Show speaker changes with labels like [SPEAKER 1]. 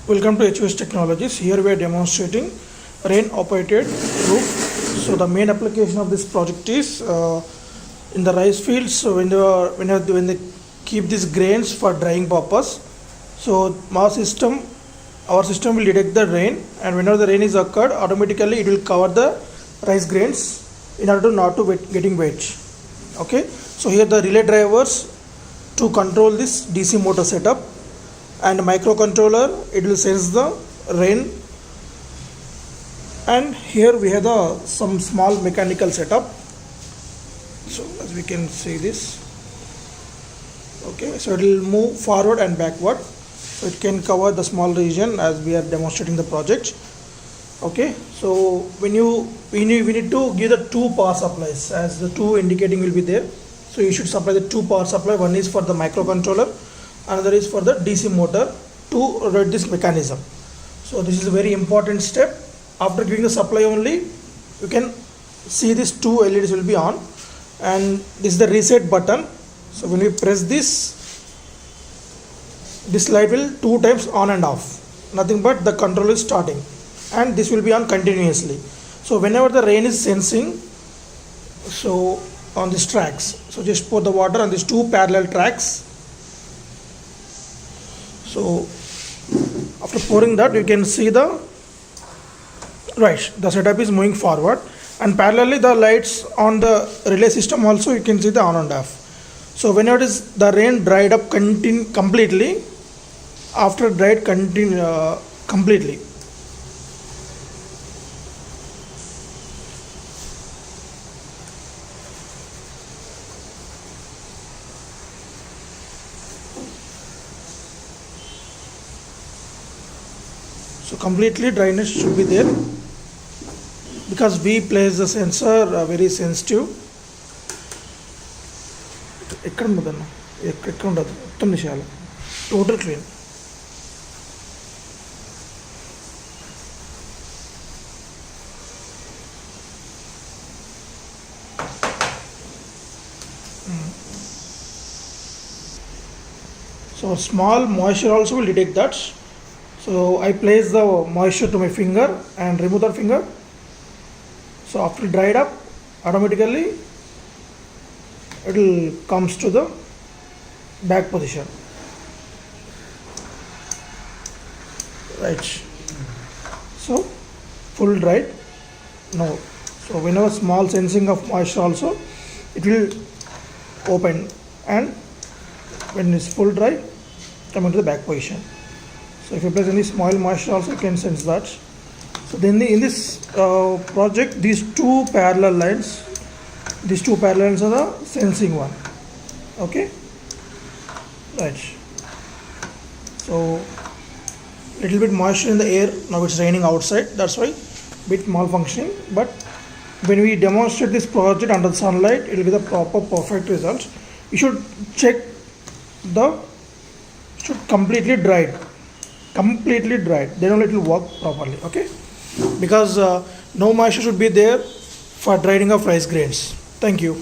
[SPEAKER 1] Welcome to HOS Technologies. Here we are demonstrating rain operated roof. So the main application of this project is in the rice fields. So when they keep these grains for drying purpose. So our system will detect the rain, and whenever the rain is occurred, automatically it will cover the rice grains in order to not to getting wet. Okay. So here the relay drivers to control this DC motor setup, and microcontroller it will sense the rain, and here we have some small mechanical setup. So as we can see this, okay, so it will move forward and backward, so it can cover the small region as we are demonstrating the project. Okay, so we need to give the two power supplies, as the two indicating will be there. So you should supply the two power supply. One is for the microcontroller, another is for the DC motor to run this mechanism. So this is a very important step. After giving the supply only, you can see these two LEDs will be on, and this is the reset button. So when we press this light will two times on and off, nothing but the control is starting, and this will be on continuously. So whenever the rain is sensing, so on these tracks, so just pour the water on these two parallel tracks. So after pouring that, you can see the setup is moving forward, and parallelly the lights on the relay system also you can see the on and off. So whenever the rain dried up completely, after dried completely, so completely dryness should be there, because we place the sensor very sensitive. ఎక్కడ ఉండదన్న ఎక్కడ ఉండదు, మొత్తం తీసేయాలి, total clean. So small moisture also will detect that. So I place the moisture to my finger and remove that finger. So after dried up, automatically it will comes to the back position. Right. So full dried. No. So whenever small sensing of moisture also, it will open, and when it's full dry, come into the back position. So if you place any small moisture also, you can sense that. So then in this project, these two parallel lines are the sensing one. Okay, right. So little bit moisture in the air. Now it's raining outside, that's why bit malfunctioning. But when we demonstrate this project under the sunlight, it will be the proper perfect result. You should check should completely dried, then only it will work properly. Okay, because no moisture should be there for drying of rice grains. Thank you.